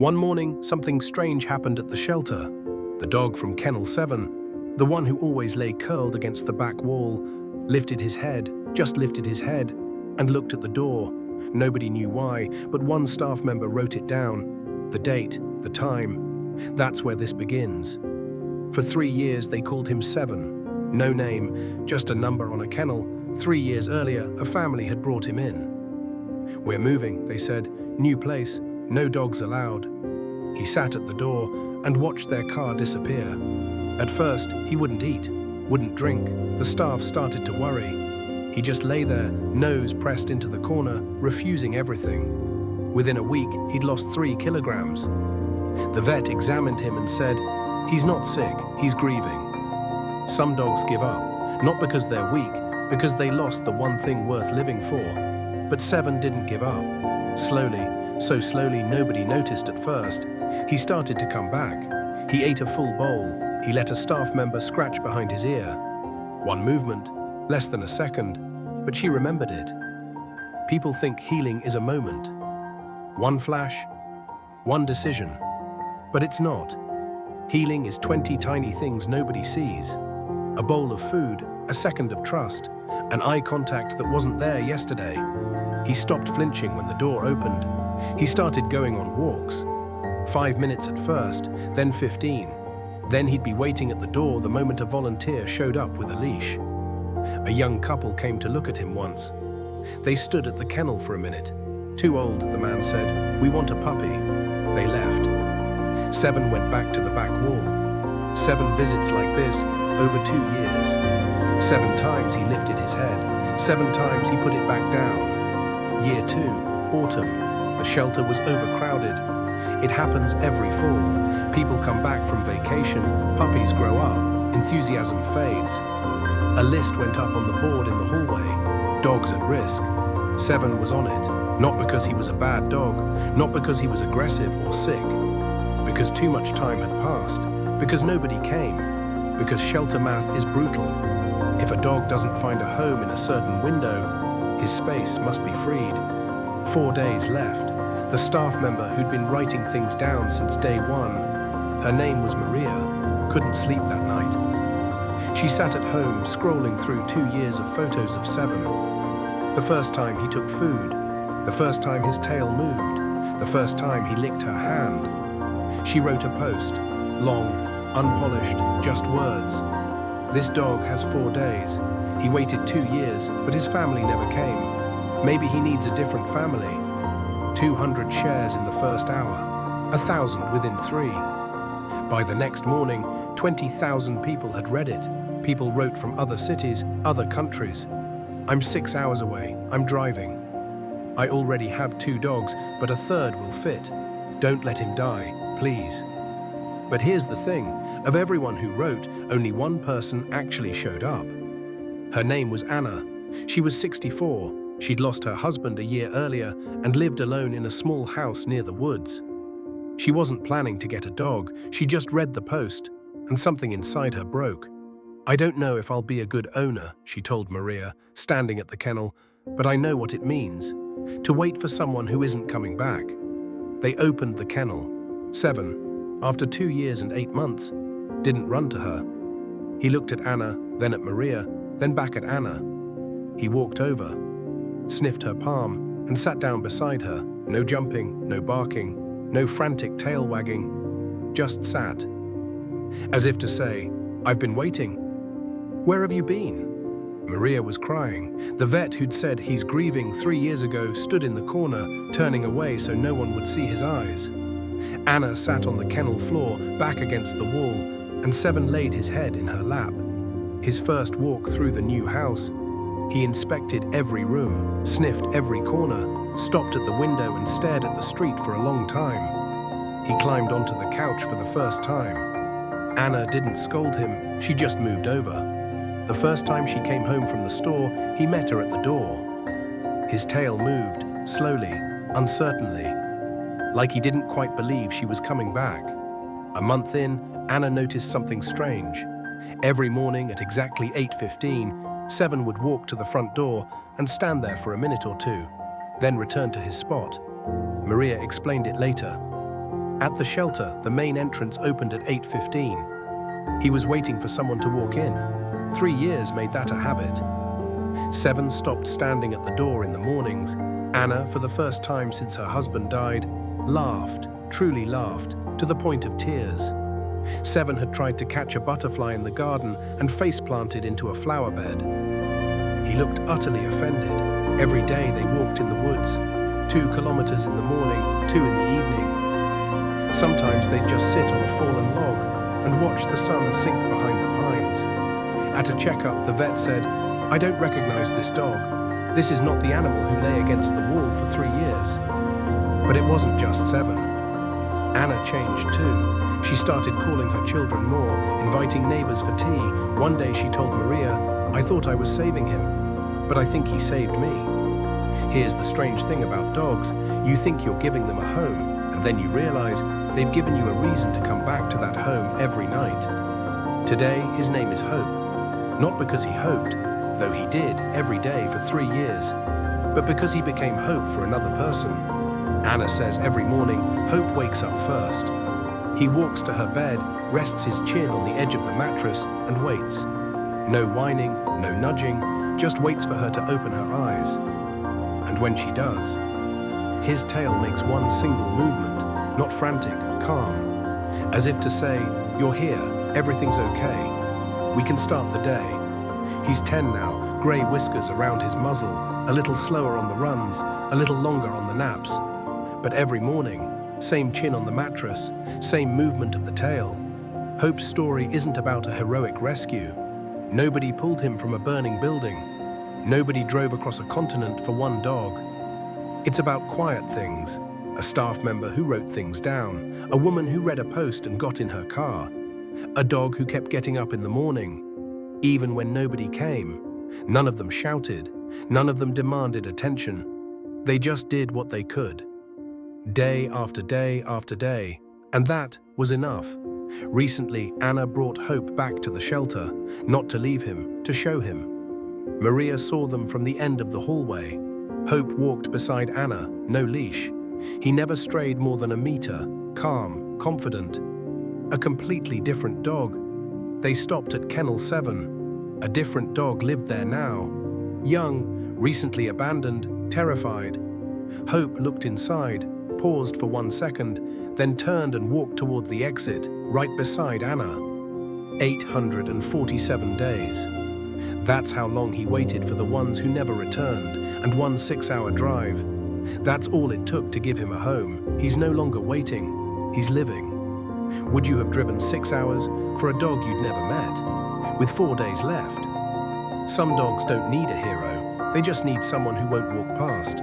One morning, something strange happened at the shelter. The dog from Kennel 7, the one who always lay curled against the back wall, lifted his head, just lifted his head, and looked at the door. Nobody knew why, but one staff member wrote it down. The date, the time. That's where this begins. For 3 years, they called him 7. No name, just a number on a kennel. 3 years earlier, a family had brought him in. "We're moving," they said. "New place, no dogs allowed." He sat at the door and watched their car disappear. At first, he wouldn't eat, wouldn't drink. The staff started to worry. He just lay there, nose pressed into the corner, refusing everything. Within a week, he'd lost 3 kilograms. The vet examined him and said, "He's not sick, he's grieving." Some dogs give up, not because they're weak, because they lost the one thing worth living for. But 7 didn't give up. Slowly, so slowly nobody noticed at first, he started to come back. He ate a full bowl. He let a staff member scratch behind his ear. One movement, less than a second, but she remembered it. People think healing is a moment. One flash, one decision. But it's not. Healing is 20 tiny things nobody sees. A bowl of food, a second of trust, an eye contact that wasn't there yesterday. He stopped flinching when the door opened. He started going on walks. 5 minutes at first, then 15. Then he'd be waiting at the door the moment a volunteer showed up with a leash. A young couple came to look at him once. They stood at the kennel for a minute. "Too old," the man said. "We want a puppy." They left. 7 went back to the back wall. 7 visits like this over 2 years. 7 times he lifted his head. 7 times he put it back down. Year 2, autumn. The shelter was overcrowded. It happens every fall. People come back from vacation, puppies grow up, enthusiasm fades. A list went up on the board in the hallway. Dogs at risk. 7 was on it. Not because he was a bad dog, not because he was aggressive or sick. Because too much time had passed. Because nobody came. Because shelter math is brutal. If a dog doesn't find a home in a certain window, his space must be freed. 4 days left. The staff member who'd been writing things down since day 1, her name was Maria, couldn't sleep that night. She sat at home scrolling through 2 years of photos of 7. The first time he took food, the first time his tail moved, the first time he licked her hand. She wrote a post, long, unpolished, just words. "This dog has 4 days. He waited 2 years, but his family never came. Maybe he needs a different family." 200 shares in the first hour, 1,000 within 3. By the next morning, 20,000 people had read it. People wrote from other cities, other countries. "I'm 6 hours away, I'm driving. I already have 2 dogs, but a third will fit. Don't let him die, please." But here's the thing, of everyone who wrote, only one person actually showed up. Her name was Anna. She was 64. She'd lost her husband a year earlier and lived alone in a small house near the woods. She wasn't planning to get a dog, she just read the post, and something inside her broke. "I don't know if I'll be a good owner," she told Maria, standing at the kennel, "but I know what it means, to wait for someone who isn't coming back." They opened the kennel. 7, after 2 years and 8 months, didn't run to her. He looked at Anna, then at Maria, then back at Anna. He walked over, sniffed her palm, and sat down beside her. No jumping, no barking, no frantic tail wagging, just sat. As if to say, "I've been waiting. Where have you been?" Maria was crying. The vet who'd said he's grieving 3 years ago stood in the corner, turning away so no one would see his eyes. Anna sat on the kennel floor, back against the wall, and 7 laid his head in her lap. His first walk through the new house. He inspected every room, sniffed every corner, stopped at the window and stared at the street for a long time. He climbed onto the couch for the first time. Anna didn't scold him, she just moved over. The first time she came home from the store, he met her at the door. His tail moved, slowly, uncertainly, like he didn't quite believe she was coming back. A month in, Anna noticed something strange. Every morning at exactly 8:15, 7 would walk to the front door and stand there for a minute or two, then return to his spot. Maria explained it later. At the shelter, the main entrance opened at 8:15. He was waiting for someone to walk in. 3 years made that a habit. 7 stopped standing at the door in the mornings. Anna, for the first time since her husband died, laughed, truly laughed, to the point of tears. 7 had tried to catch a butterfly in the garden and face-planted into a flower bed. He looked utterly offended. Every day they walked in the woods, 2 kilometers in the morning, 2 in the evening. Sometimes they'd just sit on a fallen log and watch the sun sink behind the pines. At a checkup, the vet said, "I don't recognize this dog. This is not the animal who lay against the wall for 3 years." But it wasn't just 7. Anna changed too. She started calling her children more, inviting neighbors for tea. One day she told Maria, "I thought I was saving him, but I think he saved me." Here's the strange thing about dogs. You think you're giving them a home, and then you realize they've given you a reason to come back to that home every night. Today, his name is Hope. Not because he hoped, though he did every day for 3 years, but because he became hope for another person. Anna says every morning, Hope wakes up first. He walks to her bed, rests his chin on the edge of the mattress, and waits. No whining, no nudging, just waits for her to open her eyes. And when she does, his tail makes one single movement, not frantic, calm, as if to say, "You're here, everything's okay. We can start the day." He's 10 now, grey whiskers around his muzzle, a little slower on the runs, a little longer on the naps. But every morning, same chin on the mattress, same movement of the tail. Hope's story isn't about a heroic rescue. Nobody pulled him from a burning building. Nobody drove across a continent for one dog. It's about quiet things. A staff member who wrote things down, a woman who read a post and got in her car, a dog who kept getting up in the morning, even when nobody came. None of them shouted, none of them demanded attention. They just did what they could. Day after day after day, and that was enough. Recently, Anna brought Hope back to the shelter, not to leave him, to show him. Maria saw them from the end of the hallway. Hope walked beside Anna, no leash. He never strayed more than a meter, calm, confident. A completely different dog. They stopped at Kennel 7. A different dog lived there now. Young, recently abandoned, terrified. Hope looked inside, paused for 1 second, then turned and walked toward the exit, right beside Anna. 847 days. That's how long he waited for the ones who never returned, and 1 6-hour drive. That's all it took to give him a home. He's no longer waiting, he's living. Would you have driven 6 hours for a dog you'd never met, with 4 days left? Some dogs don't need a hero, they just need someone who won't walk past.